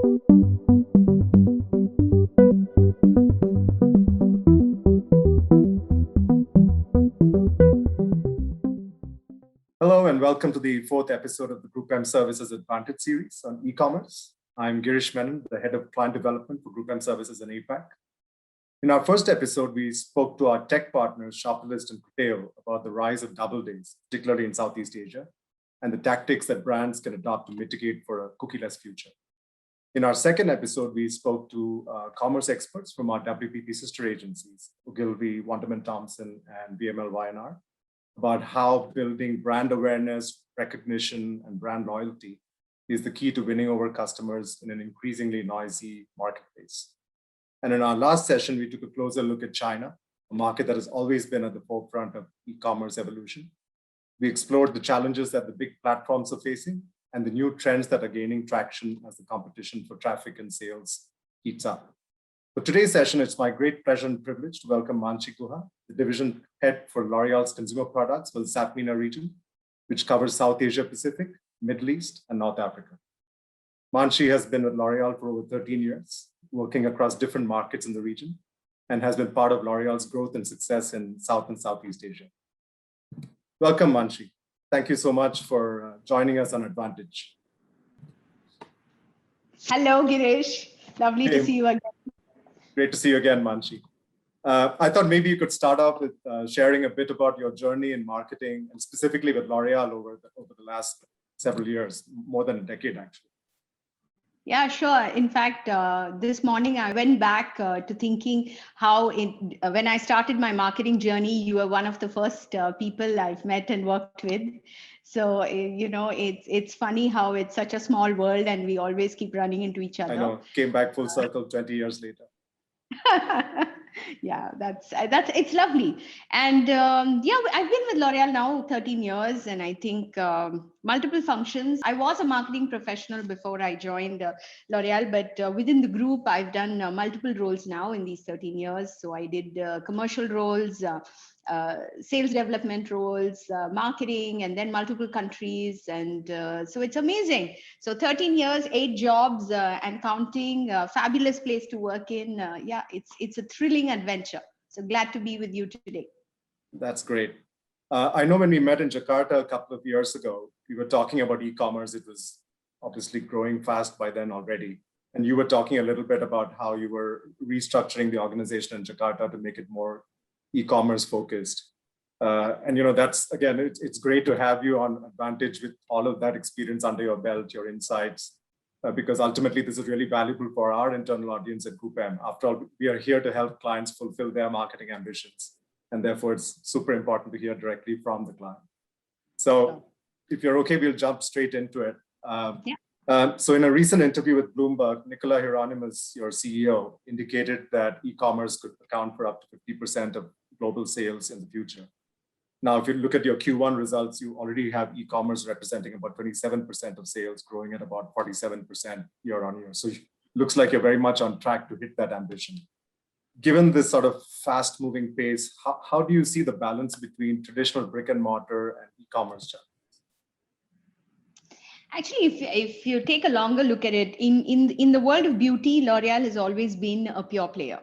Hello and welcome to the fourth episode of the GroupM Services Advantage series on e-commerce. I'm Girish Menon, the head of client development for GroupM Services in APAC. In our first episode, we spoke to our tech partners, Shopify and Criteo, about the rise of double days, particularly in Southeast Asia, and the tactics that brands can adopt to mitigate for a cookie-less future. In our second episode, we spoke to commerce experts from our WPP sister agencies, Ogilvy, Wunderman Thompson, and VML about how building brand awareness, recognition, and brand loyalty is the key to winning over customers in an increasingly noisy marketplace. And in our last session, we took a closer look at China, a market that has always been at the forefront of e-commerce evolution. We explored the challenges that the big platforms are facing and the new trends that are gaining traction as the competition for traffic and sales heats up. For today's session, it's my great pleasure and privilege to welcome Manashi Guha, the division head for L'Oréal's consumer products for the SAPMENA region, which covers South Asia Pacific, Middle East, and North Africa. Manche has been with L'Oréal for over 13 years, working across different markets in the region, and has been part of L'Oréal's growth and success in South and Southeast Asia. Welcome, Manche. Thank you so much for joining us on Advantage. Hello, Girish. Lovely to see you again. Great to see you again, Manche. I thought maybe you could start off with sharing a bit about your journey in marketing, and specifically with L'Oréal over the last several years, more than a decade, actually. Yeah, sure. In fact, this morning I went back to thinking how when I started my marketing journey, you were one of the first people I've met and worked with. So, it's funny how it's such a small world and we always keep running into each other. I know, came back full circle 20 years later. Yeah, it's lovely. And I've been with L'Oréal now 13 years, and I think multiple functions. I was a marketing professional before I joined L'Oréal, but within the group, I've done multiple roles now in these 13 years. So I did commercial roles, sales development roles, marketing, and then multiple countries. And so it's amazing. So 13 years, 8 jobs and counting, fabulous place to work in. It's a thrilling adventure. So glad to be with you today. That's great. I know when we met in Jakarta a couple of years ago, we were talking about e-commerce. It was obviously growing fast by then already. And you were talking a little bit about how you were restructuring the organization in Jakarta to make it more e-commerce focused. That's, again, it's great to have you on Advantage with all of that experience under your belt, your insights, because ultimately this is really valuable for our internal audience at GroupM. After all, we are here to help clients fulfill their marketing ambitions. And therefore, it's super important to hear directly from the client. So if you're okay, we'll jump straight into it. So in a recent interview with Bloomberg, Nicola Hieronymus, your CEO, indicated that e-commerce could account for up to 50% of global sales in the future. Now, if you look at your Q1 results, you already have e-commerce representing about 27% of sales, growing at about 47% year on year. So it looks like you're very much on track to hit that ambition. Given this sort of fast-moving pace, how do you see the balance between traditional brick and mortar and e-commerce channels? Actually, if you take a longer look at it, in the world of beauty, L'Oréal has always been a pure player.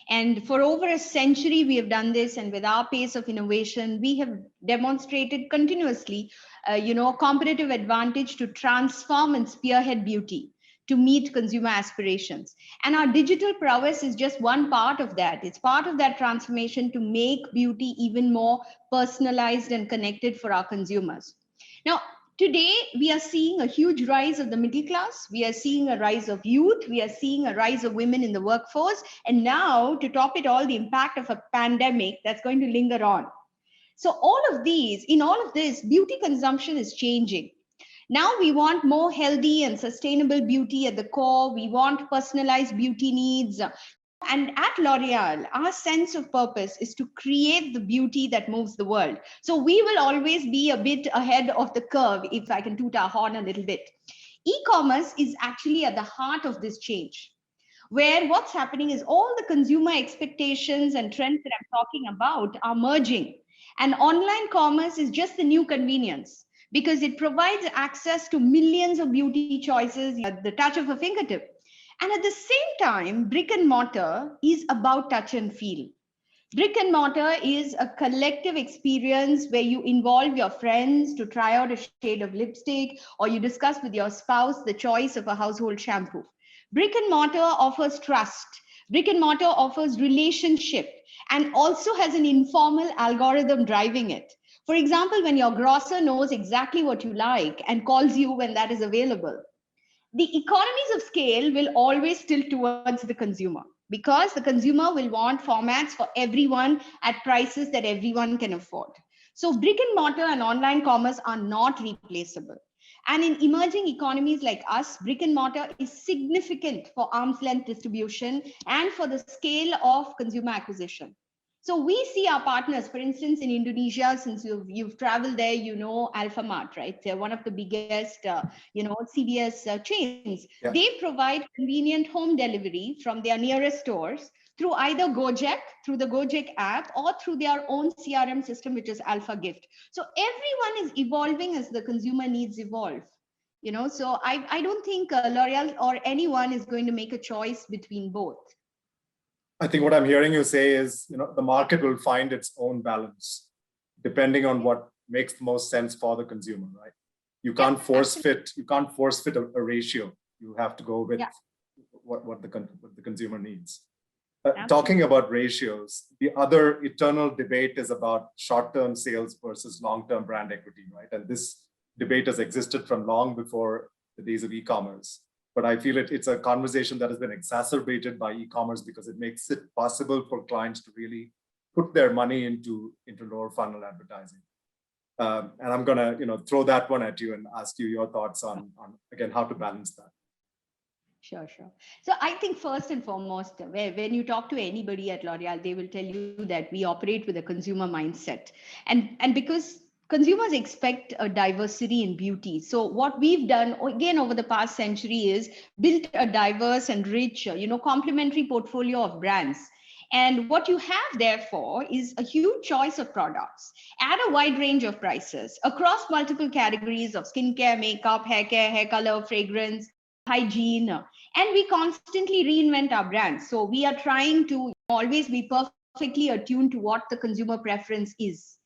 And for over a century, we have done this. And with our pace of innovation, we have demonstrated continuously, a competitive advantage to transform and spearhead beauty to meet consumer aspirations. And our digital prowess is just one part of that. It's part of that transformation to make beauty even more personalized and connected for our consumers. Now, today, we are seeing a huge rise of the middle class. We are seeing a rise of youth. We are seeing a rise of women in the workforce. And now, to top it all, the impact of a pandemic that's going to linger on. So in all of this, beauty consumption is changing. Now we want more healthy and sustainable beauty at the core. We want personalized beauty needs. And at L'Oréal, our sense of purpose is to create the beauty that moves the world. So we will always be a bit ahead of the curve, if I can toot our horn a little bit. E-commerce is actually at the heart of this change, where what's happening is all the consumer expectations and trends that I'm talking about are merging. And online commerce is just the new convenience. because it provides access to millions of beauty choices at the touch of a fingertip. And at the same time, brick and mortar is about touch and feel. Brick and mortar is a collective experience where you involve your friends to try out a shade of lipstick, or you discuss with your spouse the choice of a household shampoo. Brick and mortar offers trust. Brick and mortar offers relationship and also has an informal algorithm driving it. For example, when your grocer knows exactly what you like and calls you when that is available, the economies of scale will always tilt towards the consumer, because the consumer will want formats for everyone at prices that everyone can afford. So brick and mortar and online commerce are not replaceable. And in emerging economies like us, brick and mortar is significant for arm's length distribution and for the scale of consumer acquisition. So we see our partners, for instance, in Indonesia, since you've traveled there, you know Alfamart, right? They're one of the biggest, CVS chains. Yeah. They provide convenient home delivery from their nearest stores through either Gojek, through the Gojek app, or through their own CRM system, which is Alpha Gift. So everyone is evolving as the consumer needs evolve. So I don't think L'Oreal or anyone is going to make a choice between both. I think what I'm hearing you say is, the market will find its own balance depending on what makes the most sense for the consumer, right? You can't force fit a ratio. You have to go with what the consumer needs. Talking about ratios, the other eternal debate is about short-term sales versus long-term brand equity, right? And this debate has existed from long before the days of e-commerce. But I feel it's a conversation that has been exacerbated by e-commerce because it makes it possible for clients to really put their money into lower funnel advertising. And I'm gonna throw that one at you and ask you your thoughts on again how to balance that. Sure. So I think first and foremost, when you talk to anybody at L'Oreal, they will tell you that we operate with a consumer mindset, and because consumers expect a diversity in beauty. So what we've done again over the past century is built a diverse and rich, complementary portfolio of brands. And what you have, therefore, is a huge choice of products at a wide range of prices across multiple categories of skincare, makeup, hair care, hair color, fragrance, hygiene. And we constantly reinvent our brands. So we are trying to always be perfectly attuned to what the consumer preference is.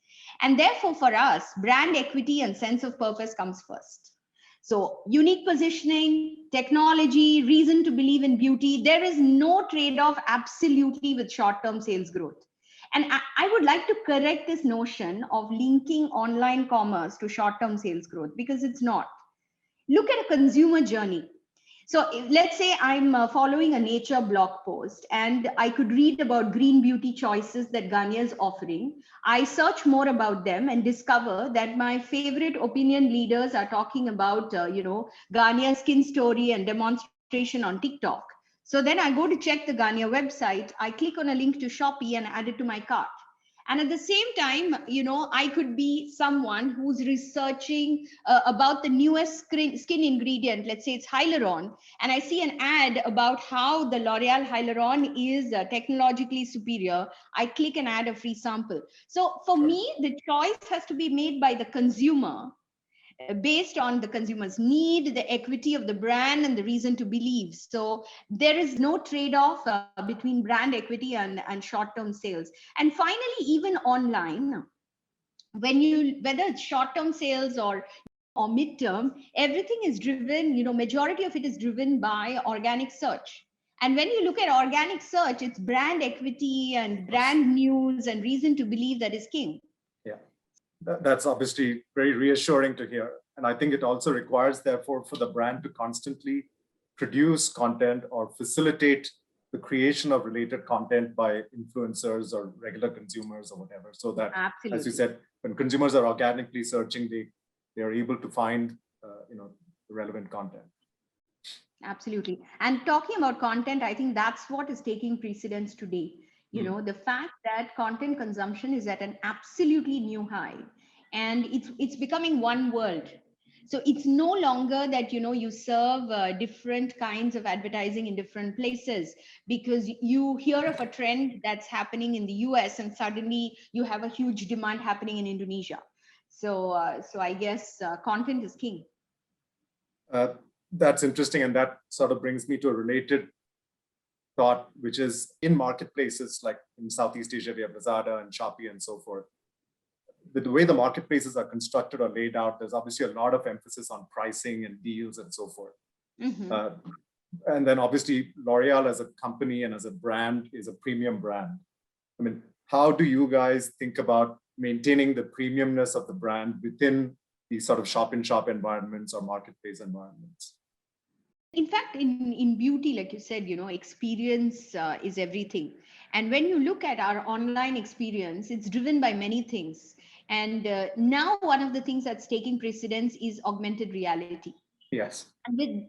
And therefore, for us, brand equity and sense of purpose comes first. So unique positioning, technology, reason to believe in beauty. There is no trade-off absolutely with short-term sales growth. And I would like to correct this notion of linking online commerce to short-term sales growth, because it's not. Look at a consumer journey. So let's say I'm following a nature blog post and I could read about green beauty choices that Garnier is offering. I search more about them and discover that my favorite opinion leaders are talking about, Garnier skin story and demonstration on TikTok. So then I go to check the Garnier website. I click on a link to Shopee and add it to my cart. And at the same time, I could be someone who's researching about the newest skin ingredient. Let's say it's hyaluron. And I see an ad about how the L'Oreal hyaluron is technologically superior. I click and add a free sample. So for me, the choice has to be made by the consumer based on the consumer's need, the equity of the brand, and the reason to believe. So there is no trade-off between brand equity and short-term sales. And finally, even online, whether it's short-term sales or mid-term, everything is driven, majority of it is driven by organic search. And when you look at organic search, it's brand equity and brand news and reason to believe that is king. Yeah. That's obviously very reassuring to hear. And I think it also requires, therefore, for the brand to constantly produce content or facilitate the creation of related content by influencers or regular consumers or whatever. So that, Absolutely. as you said, when consumers are organically searching, they are able to find, the relevant content. Absolutely. And talking about content, I think that's what is taking precedence today. The fact that content consumption is at an absolutely new high, and it's becoming one world. So it's no longer that you serve different kinds of advertising in different places, because you hear of a trend that's happening in the US and suddenly you have a huge demand happening in Indonesia. So I guess content is king. That's interesting. And that sort of brings me to a related thought, which is in marketplaces like in Southeast Asia, we have Lazada and Shopee and so forth. The way the marketplaces are constructed or laid out, there's obviously a lot of emphasis on pricing and deals and so forth. Mm-hmm. And then obviously L'Oreal as a company and as a brand is a premium brand. I mean, how do you guys think about maintaining the premiumness of the brand within these sort of shop-in-shop environments or marketplace environments? In fact, in beauty, like you said, experience is everything. And when you look at our online experience, it's driven by many things. And now one of the things that's taking precedence is augmented reality. Yes. And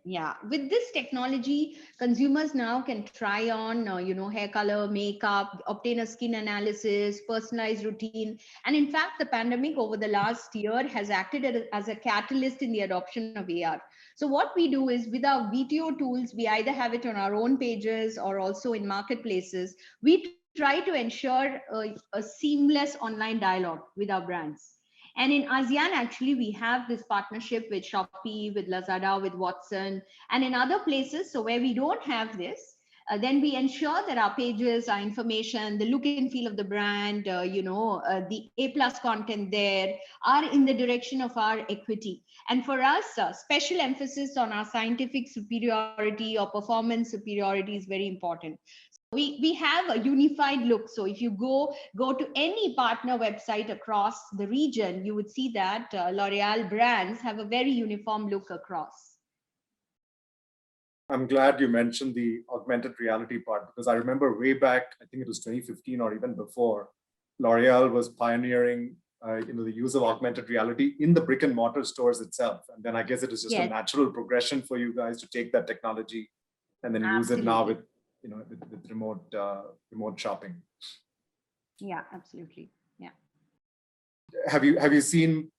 with this technology, consumers now can try on, hair color, makeup, obtain a skin analysis, personalized routine. And in fact, the pandemic over the last year has acted as a catalyst in the adoption of AR. So what we do is with our VTO tools, we either have it on our own pages or also in marketplaces. We try to ensure a seamless online dialogue with our brands. And in ASEAN, actually, we have this partnership with Shopee, with Lazada, with Watson, and in other places. So where we don't have this, then we ensure that our pages, our information, the look and feel of the brand, the A+ content there are in the direction of our equity. And for us, special emphasis on our scientific superiority or performance superiority is very important. We have a unified look. So if you go to any partner website across the region, you would see that L'Oreal brands have a very uniform look across. I'm glad you mentioned the augmented reality part, because I remember way back, I think it was 2015 or even before, L'Oreal was pioneering the use of augmented reality in the brick and mortar stores itself. And then I guess it is just a natural progression for you guys to take that technology and then use it now with with remote shopping. Yeah, absolutely. Yeah. Have you seen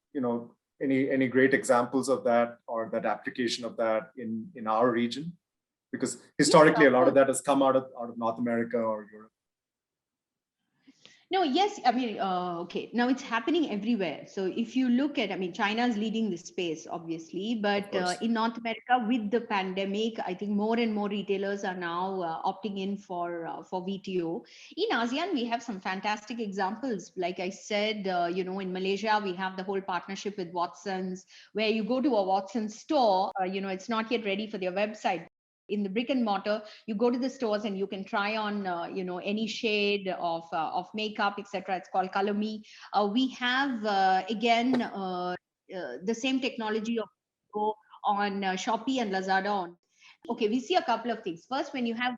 any great examples of that or that application of that in our region? Because historically a lot of that has come out of North America or Europe. No, yes, I mean, okay, now it's happening everywhere. So if you look at, I mean, China is leading the space, obviously, but in North America with the pandemic, I think more and more retailers are now opting in for VTO. In ASEAN, we have some fantastic examples. Like I said, in Malaysia, we have the whole partnership with Watson's, where you go to a Watson's store, it's not yet ready for their website. In the brick and mortar, you go to the stores and you can try on any shade of makeup, etc. It's called Color Me. We have again the same technology of go on Shopee and Lazada. Okay, we see a couple of things. First, when you have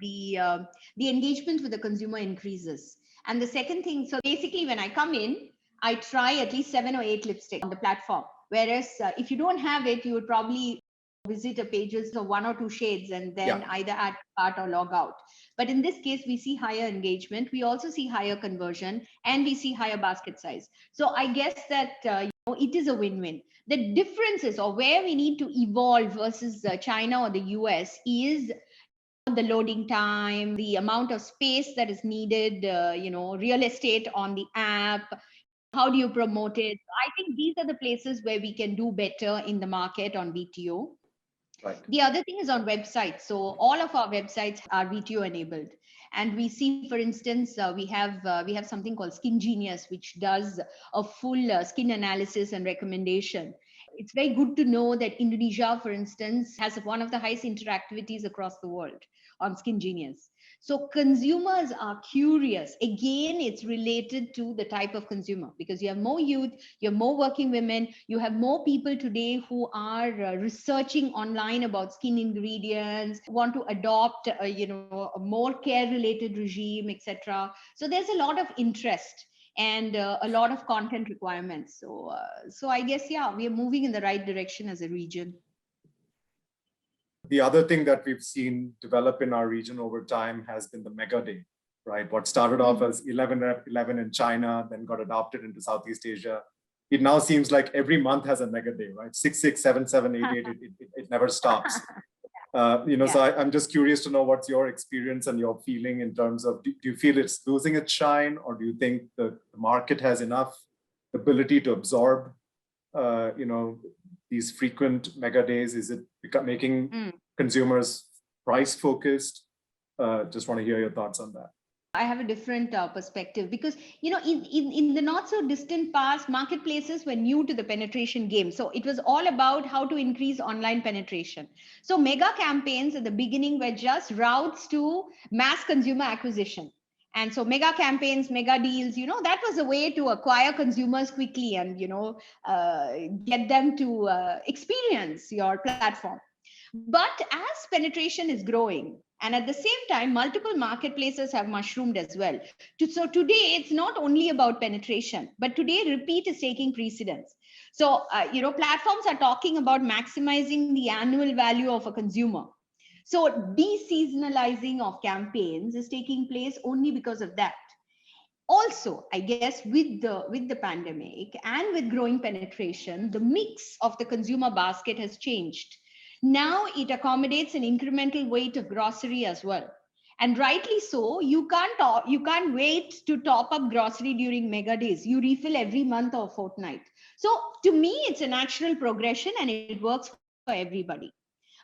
the engagement with the consumer increases, and the second thing, so basically when I come in, I try at least 7 or 8 lipsticks on the platform, whereas if you don't have it, you would probably visit a pages of 1 or 2 shades and then either add to cart or log out. But in this case, we see higher engagement. We also see higher conversion and we see higher basket size. So I guess that it is a win-win. The differences or where we need to evolve versus China or the US is the loading time, the amount of space that is needed, real estate on the app. How do you promote it? I think these are the places where we can do better in the market on VTO. Right. The other thing is on websites. So all of our websites are VTO enabled. And we see, for instance, we have something called Skin Genius, which does a full skin analysis and recommendation. It's very good to know that Indonesia, for instance, has one of the highest interactivities across the world on Skin Genius. So consumers are curious. Again, it's related to the type of consumer, because you have more youth, you have more working women, you have more people today who are researching online about skin ingredients, want to adopt a more care related regime, etc. So there's a lot of interest and a lot of content requirements. So I guess, we are moving in the right direction as a region. The other thing that we've seen develop in our region over time has been the Mega Day, right? What started off as 11 in China, then got adopted into Southeast Asia. It now seems like every month has a Mega Day, right? 6, 7, 7, 8, 8, it never stops. So I'm just curious to know what's your experience and your feeling in terms of, do you feel it's losing its shine, or do you think the market has enough ability to absorb, these frequent mega days? Is it making consumers price focused? Just want to hear your thoughts on that. I have a different perspective because, in the not so distant past, marketplaces were new to the penetration game. So it was all about how to increase online penetration. So mega campaigns at the beginning were just routes to mass consumer acquisition. And so mega campaigns, mega deals, that was a way to acquire consumers quickly and, get them to experience your platform. But as penetration is growing, and at the same time, multiple marketplaces have mushroomed as well. So today, it's not only about penetration, but today repeat is taking precedence. So, platforms are talking about maximizing the annual value of a consumer. So de-seasonalizing of campaigns is taking place only because of that. Also, I guess with the pandemic and with growing penetration, the mix of the consumer basket has changed. Now it accommodates an incremental weight of grocery as well. And rightly so, you can't wait to top up grocery during mega days. You refill every month or fortnight. So to me, it's a natural progression and it works for everybody.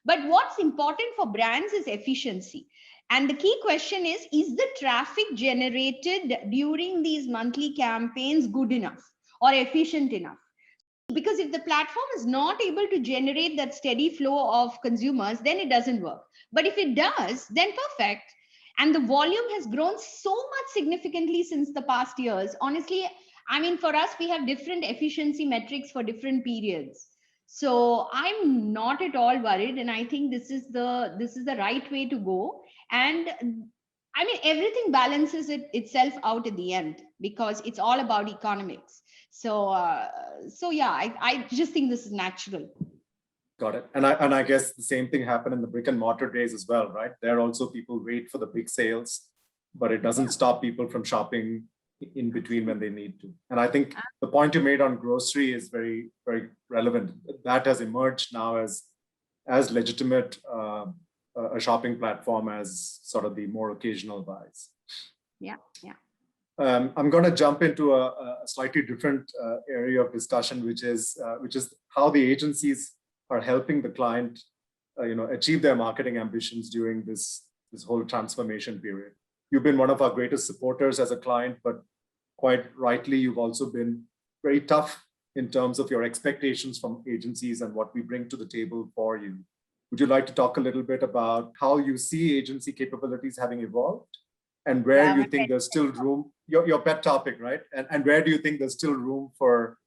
But what's important for brands is efficiency. And the key question is the traffic generated during these monthly campaigns good enough or efficient enough? Because if the platform is not able to generate that steady flow of consumers, then it doesn't work. But if it does, then perfect. And the volume has grown so much significantly since the past years. Honestly, for us, we have different efficiency metrics for different periods. So I'm not at all worried. And I think this is the right way to go. And everything balances itself out at the end because it's all about economics. So yeah, I just think this is natural. Got it. And I guess the same thing happened in the brick and mortar days as well, right? There also people wait for the big sales, but it doesn't stop people from shopping in between when they need to. And I think the point you made on grocery is very, very relevant. That has emerged now as legitimate a shopping platform as sort of the more occasional buys. Yeah. I'm going to jump into a slightly different area of discussion, which is how the agencies are helping the client, achieve their marketing ambitions during this whole transformation period. You've been one of our greatest supporters as a client, but quite rightly, you've also been very tough in terms of your expectations from agencies and what we bring to the table for you. Would you like to talk a little bit about how you see agency capabilities having evolved and where you think there's still room, your pet topic, right? And where do you think there's still room for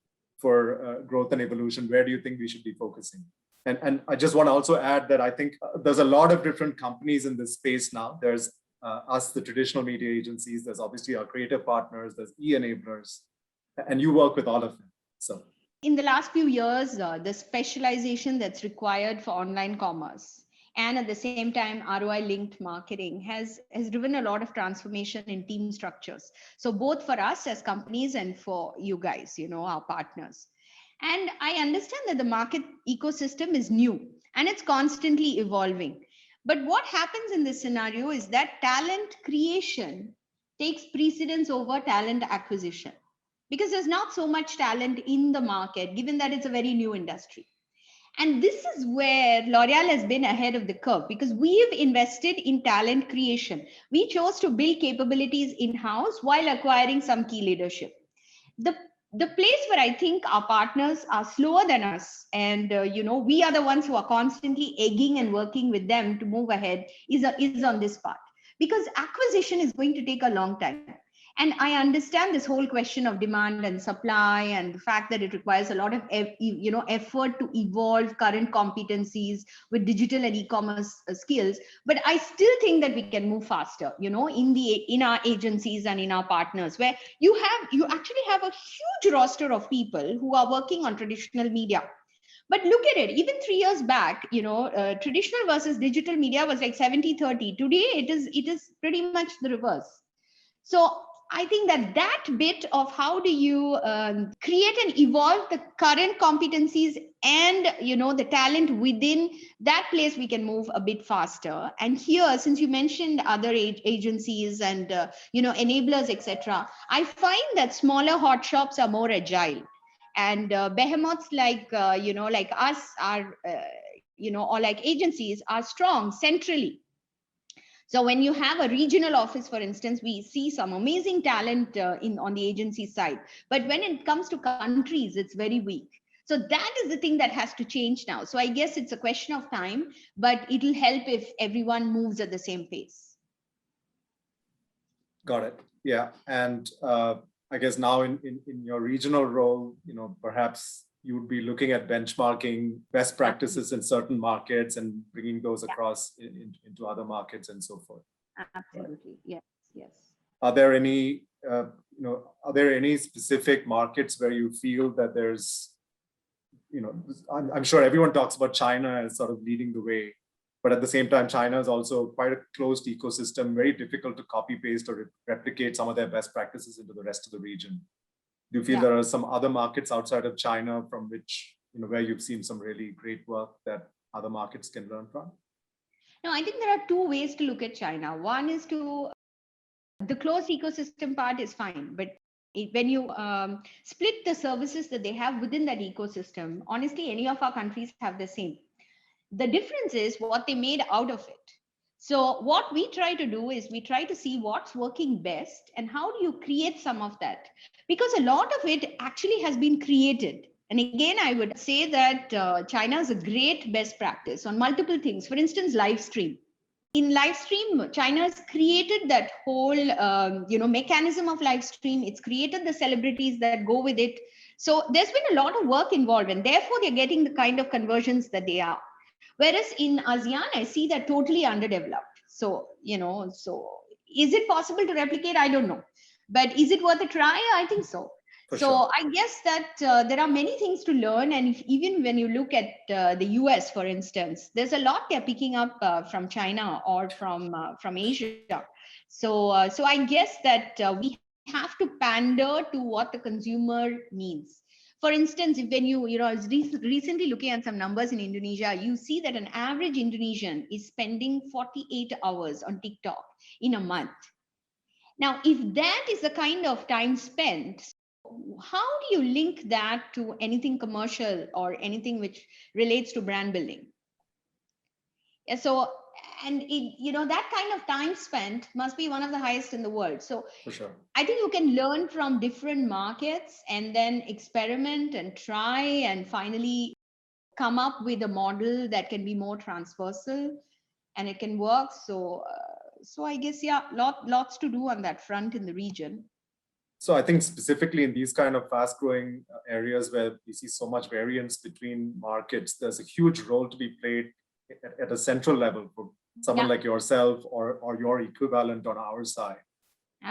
growth and evolution? Where do you think we should be focusing? And I just want to also add that I think there's a lot of different companies in this space now. There's us, the traditional media agencies. There's obviously our creative partners. There's e-enablers. And you work with all of them. So in the last few years, the specialization that's required for online commerce and at the same time ROI-linked marketing has driven a lot of transformation in team structures. So both for us as companies and for you guys, our partners. And I understand that the market ecosystem is new and it's constantly evolving. But what happens in this scenario is that talent creation takes precedence over talent acquisition because there's not so much talent in the market, given that it's a very new industry. And this is where L'Oreal has been ahead of the curve because we've invested in talent creation. We chose to build capabilities in-house while acquiring some key leadership. The place where I think our partners are slower than us and, we are the ones who are constantly egging and working with them to move ahead is on this part because acquisition is going to take a long time. And I understand this whole question of demand and supply and the fact that it requires a lot of effort to evolve current competencies with digital and e-commerce skills. But I still think that we can move faster, in our agencies and in our partners, where you actually have a huge roster of people who are working on traditional media. But look at it, even 3 years back, traditional versus digital media was like 70-30. Today, it is pretty much the reverse. So I think that bit of how do you create and evolve the current competencies and the talent within that place, we can move a bit faster. And here, since you mentioned other agencies and enablers, etc., I find that smaller hot shops are more agile, and behemoths like like us are or like agencies are strong centrally. So when you have a regional office, for instance, we see some amazing talent in on the agency side. But when it comes to countries, it's very weak. So that is the thing that has to change now. So I guess it's a question of time, but it'll help if everyone moves at the same pace. Got it. Yeah. And I guess now in your regional role, perhaps you would be looking at benchmarking best practices in certain markets and bringing those across into other markets and so forth. Absolutely. Right. Yes. Are there any, are there any specific markets where you feel that there's, I'm sure everyone talks about China as sort of leading the way, but at the same time, China is also quite a closed ecosystem, very difficult to copy paste or replicate some of their best practices into the rest of the region. Do you feel there are some other markets outside of China from which, where you've seen some really great work that other markets can learn from? No, I think there are two ways to look at China. One is the closed ecosystem part is fine, but when you split the services that they have within that ecosystem, honestly, any of our countries have the same. The difference is what they made out of it. So what we try to do is we try to see what's working best and how do you create some of that, because a lot of it actually has been created. And again, I would say that China is a great best practice on multiple things. For instance, live stream. In live stream, China has created that whole mechanism of live stream. It's created the celebrities that go with it. So there's been a lot of work involved, and therefore they're getting the kind of conversions that they are. Whereas in ASEAN, I see that totally underdeveloped. So, so is it possible to replicate? I don't know. But is it worth a try? I think so. For so sure. I guess that there are many things to learn. And even when you look at the US, for instance, there's a lot they're picking up from China or from Asia. So I guess that we have to pander to what the consumer needs. For instance, if when I was recently looking at some numbers in Indonesia, you see that an average Indonesian is spending 48 hours on TikTok in a month. Now, if that is the kind of time spent, how do you link that to anything commercial or anything which relates to brand building? Yeah, so, and that kind of time spent must be one of the highest in the world. So for sure, I think you can learn from different markets and then experiment and try and finally come up with a model that can be more transversal and it can work. So I guess, lots to do on that front in the region. So I think specifically in these kind of fast growing areas where we see so much variance between markets, there's a huge role to be played at a central level for someone like yourself or your equivalent on our side.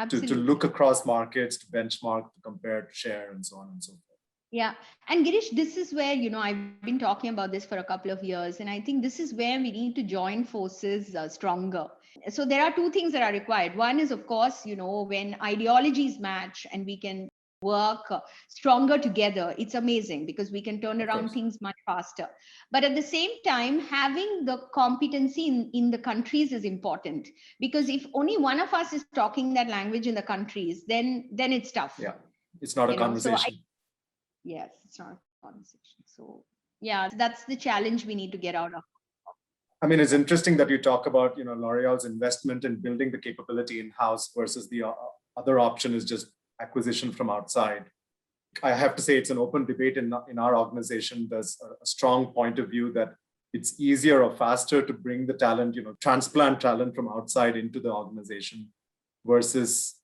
To look across markets, to benchmark, to compare, to share, and so on and so forth. Yeah. And Girish, this is where, I've been talking about this for a couple of years. And I think this is where we need to join forces stronger. So there are two things that are required. One is, of course, when ideologies match and we can work stronger together, it's amazing because we can turn around things much faster. But at the same time, having the competency in the countries is important, because if only one of us is talking that language in the countries, then it's tough. Yeah, it's not a conversation. Yes, it's not a conversation. So yeah, that's the challenge we need to get out of. I mean, it's interesting that you talk about, L'Oreal's investment in building the capability in-house versus the other option is just acquisition from outside. I have to say it's an open debate in our organization. There's a strong point of view that it's easier or faster to bring the talent, transplant talent from outside into the organization versus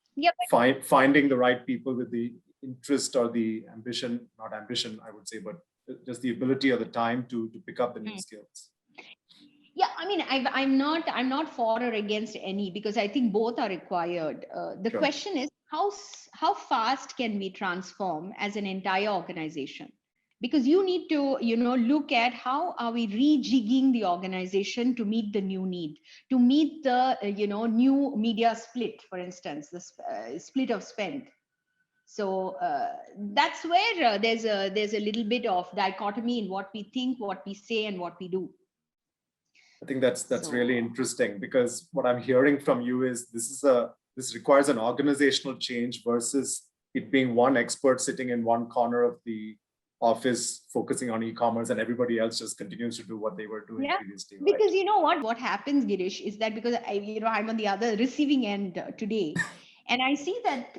finding the right people with the interest or the ambition, not ambition, I would say, but just the ability or the time to pick up the new skills. Yeah, I mean, I'm not for or against any, because I think both are required. The question is how fast can we transform as an entire organization? because you need to look at how are we rejigging the organization to meet the new need, to meet the new media split, for instance, the split of spend. So that's where there's a little bit of dichotomy in what we think, what we say, and what we do. I think that's really interesting, because what I'm hearing from you is this requires an organizational change versus it being one expert sitting in one corner of the office focusing on e-commerce and everybody else just continues to do what they were doing previously. Right? Because you know what happens, Girish, is that because I'm on the other receiving end today, and I see that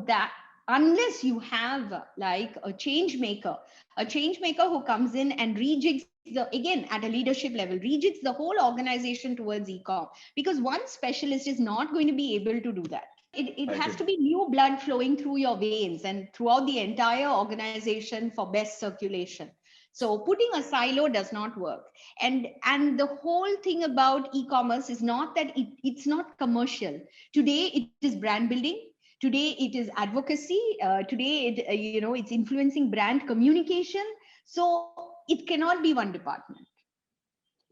that unless you have like a change maker who comes in and rejigs again at a leadership level, rejigs the whole organization towards e-com, because one specialist is not going to be able to do that. It has to be new blood flowing through your veins and throughout the entire organization for best circulation. So putting a silo does not work. And the whole thing about e-commerce is not that it's not commercial. Today it is brand building. Today it is advocacy. Today it's influencing brand communication. So it cannot be one department.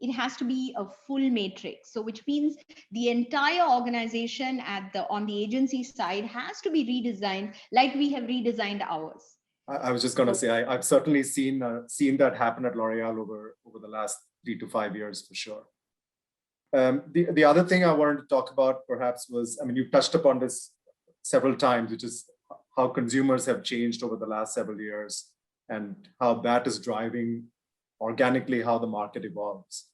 It has to be a full matrix. So which means the entire organization on the agency side has to be redesigned, like we have redesigned ours. I was just going to say, I've certainly seen that happen at L'Oreal over the last 3 to 5 years for sure. The other thing I wanted to talk about perhaps was, I mean, you've touched upon this several times, which is how consumers have changed over the last several years and how that is driving organically how the market evolves.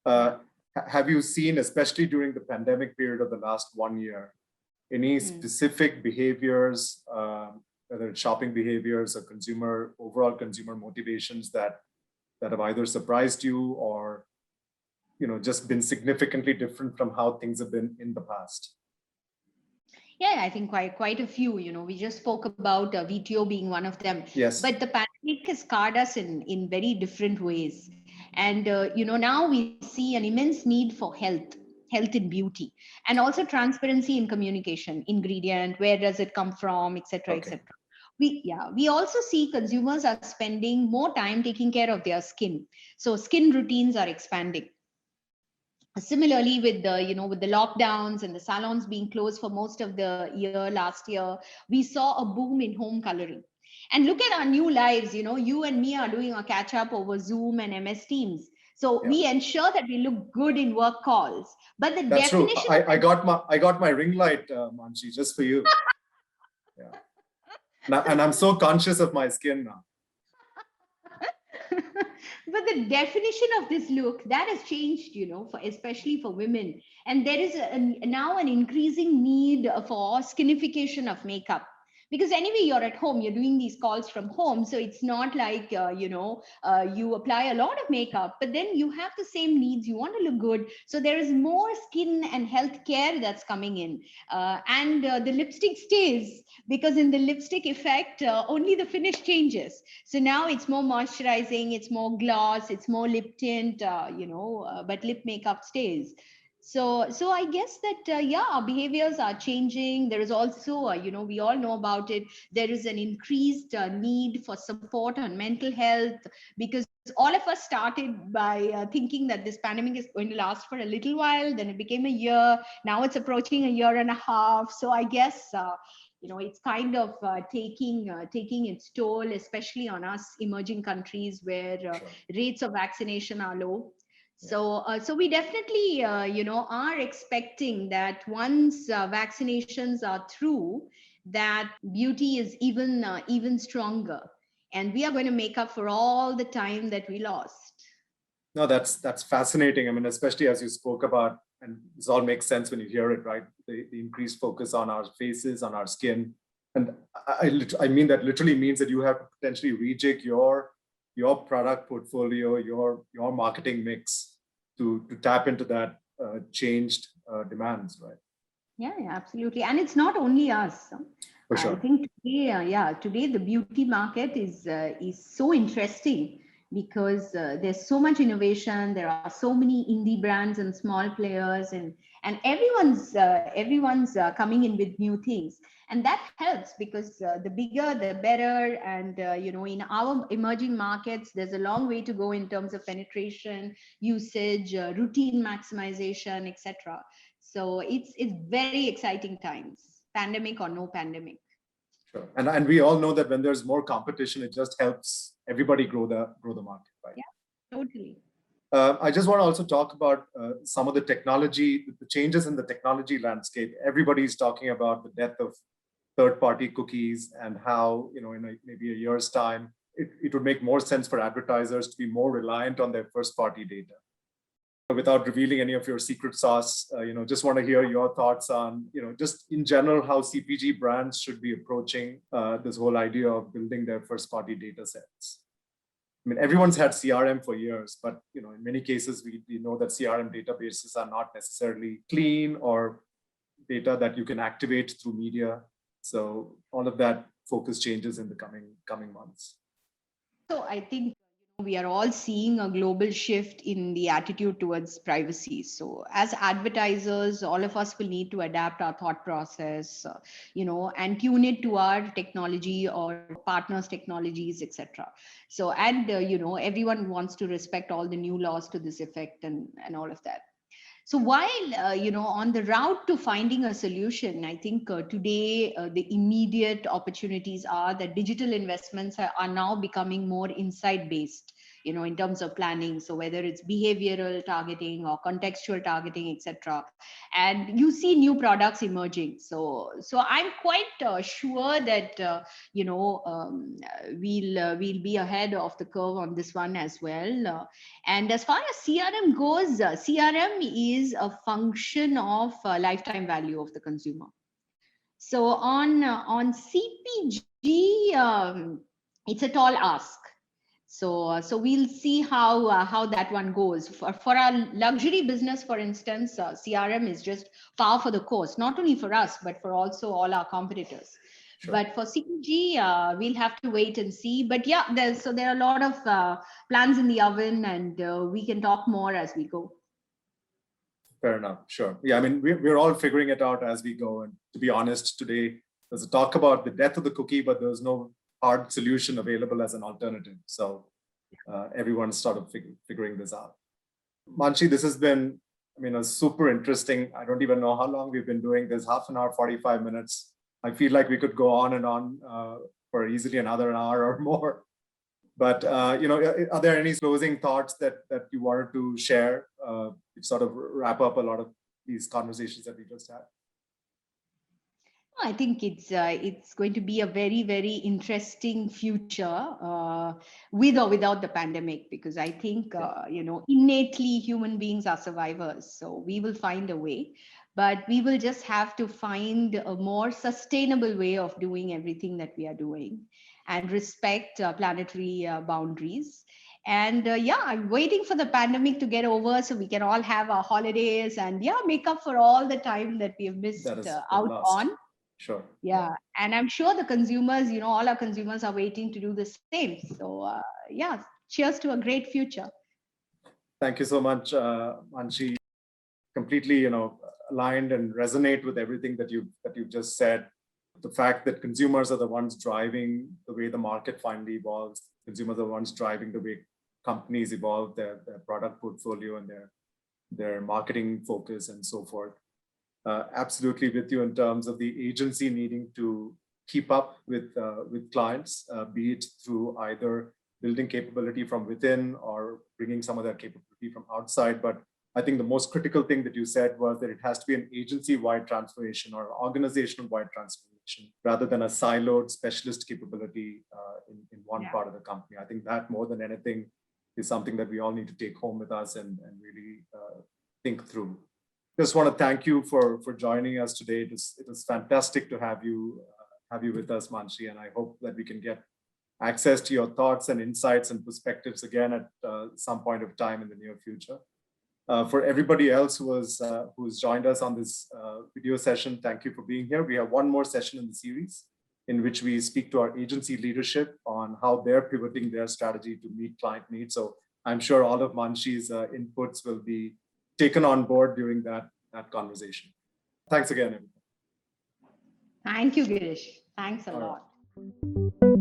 Have you seen, especially during the pandemic period of the last 1 year, any specific behaviors, whether it's shopping behaviors or overall consumer motivations that have either surprised you or just been significantly different from how things have been in the past? Yeah, I think quite a few. We just spoke about VTO being one of them. Yes. But the pandemic has scarred us in very different ways. And now we see an immense need for health in beauty, and also transparency in communication, ingredient, where does it come from, etc., etc. We also see consumers are spending more time taking care of their skin. So skin routines are expanding. Similarly, with the lockdowns and the salons being closed for most of the year last year, we saw a boom in home coloring. And look at our new lives. You and me are doing a catch up over Zoom and MS Teams. So we ensure that we look good in work calls. But the That's definition. True. I got my ring light, Manche, just for you. And I'm so conscious of my skin now. But the definition of this look that has changed, especially for women. And there is now an increasing need for skinification of makeup. Because anyway, you're at home, you're doing these calls from home. So it's not like, you apply a lot of makeup, but then you have the same needs. You want to look good. So there is more skin and health care that's coming in. And the lipstick stays, because in the lipstick effect, only the finish changes. So now it's more moisturizing, it's more gloss, it's more lip tint, but lip makeup stays. So I guess that, our behaviors are changing. There is also, we all know about it. There is an increased need for support on mental health, because all of us started by thinking that this pandemic is going to last for a little while. Then it became a year. Now it's approaching a year and a half. So I guess, it's kind of taking its toll, especially on us emerging countries where rates of vaccination are low. So we definitely, are expecting that once vaccinations are through, that beauty is even stronger, and we are going to make up for all the time that we lost. No, that's fascinating. I mean, especially as you spoke about, and this all makes sense when you hear it, right? The increased focus on our faces, on our skin, and I mean that literally means that you have to potentially rejig your product portfolio, your marketing mix to tap into that changed demands, right? Yeah, absolutely. And it's not only us. For sure. I think today, today the beauty market is so interesting, because there's so much innovation. There are so many indie brands and small players, and everyone's coming in with new things, and that helps because the bigger the better. And in our emerging markets, there's a long way to go in terms of penetration, usage, routine maximization, etc. So it's very exciting times, pandemic or no pandemic. Sure. And we all know that when there's more competition, it just helps everybody grow the market, right? Yeah, totally. I just want to also talk about some of the technology, the changes in the technology landscape. Everybody's talking about the death of third-party cookies and how, in maybe a year's time, it would make more sense for advertisers to be more reliant on their first-party data. Without revealing any of your secret sauce, just want to hear your thoughts on, just in general, how CPG brands should be approaching this whole idea of building their first-party data sets. I mean, everyone's had CRM for years, but in many cases, we know that CRM databases are not necessarily clean or data that you can activate through media. So all of that focus changes in the coming months. So I think we are all seeing a global shift in the attitude towards privacy. So as advertisers, all of us will need to adapt our thought process, and tune it to our technology or partners' technologies, etc. So, and everyone wants to respect all the new laws to this effect and all of that. So while, on the route to finding a solution, I think today the immediate opportunities are that digital investments are now becoming more insight based, in terms of planning. So whether it's behavioral targeting or contextual targeting, etc. And you see new products emerging. So I'm quite sure that, we'll be ahead of the curve on this one as well. And as far as CRM goes, CRM is a function of lifetime value of the consumer. So on CPG, it's a tall ask. So we'll see how that one goes. For our luxury business, for instance, CRM is just par for the course, not only for us, but for also all our competitors. Sure. But for CPG, we'll have to wait and see. But yeah, there are a lot of plans in the oven, and we can talk more as we go. Fair enough. Sure. Yeah, I mean, we're all figuring it out as we go. And to be honest, today there's a talk about the death of the cookie, but there's no hard solution available as an alternative. So everyone's sort of figuring this out. Manche, this has been, a super interesting. I don't even know how long we've been doing this, half an hour, 45 minutes. I feel like we could go on and on for easily another hour or more. But, are there any closing thoughts that you wanted to share to sort of wrap up a lot of these conversations that we just had? I think it's going to be a very, very interesting future with or without the pandemic, because I think, innately human beings are survivors. So we will find a way, but we will just have to find a more sustainable way of doing everything that we are doing and respect planetary boundaries. And I'm waiting for the pandemic to get over so we can all have our holidays and make up for all the time that we have missed out on. Sure. Yeah. And I'm sure the consumers, all our consumers are waiting to do the same. So cheers to a great future. Thank you so much, Manche. Completely, aligned and resonate with everything that you've just said. The fact that consumers are the ones driving the way the market finally evolves. Consumers are the ones driving the way companies evolve their product portfolio and their marketing focus and so forth. Absolutely with you in terms of the agency needing to keep up with clients, be it through either building capability from within or bringing some of that capability from outside. But I think the most critical thing that you said was that it has to be an agency-wide transformation or organizational-wide transformation rather than a siloed specialist capability in one part of the company. I think that more than anything is something that we all need to take home with us and really think through. Just want to thank you for joining us today. It was fantastic to have you with us, Manche, and I hope that we can get access to your thoughts and insights and perspectives again at some point of time in the near future. For everybody else who's joined us on this video session, thank you for being here. We have one more session in the series in which we speak to our agency leadership on on how they're pivoting their strategy to meet client needs. So I'm sure all of Manche's inputs will be taken on board during that conversation. Thanks again, everyone. Thank you, Girish. Thanks a All lot. right.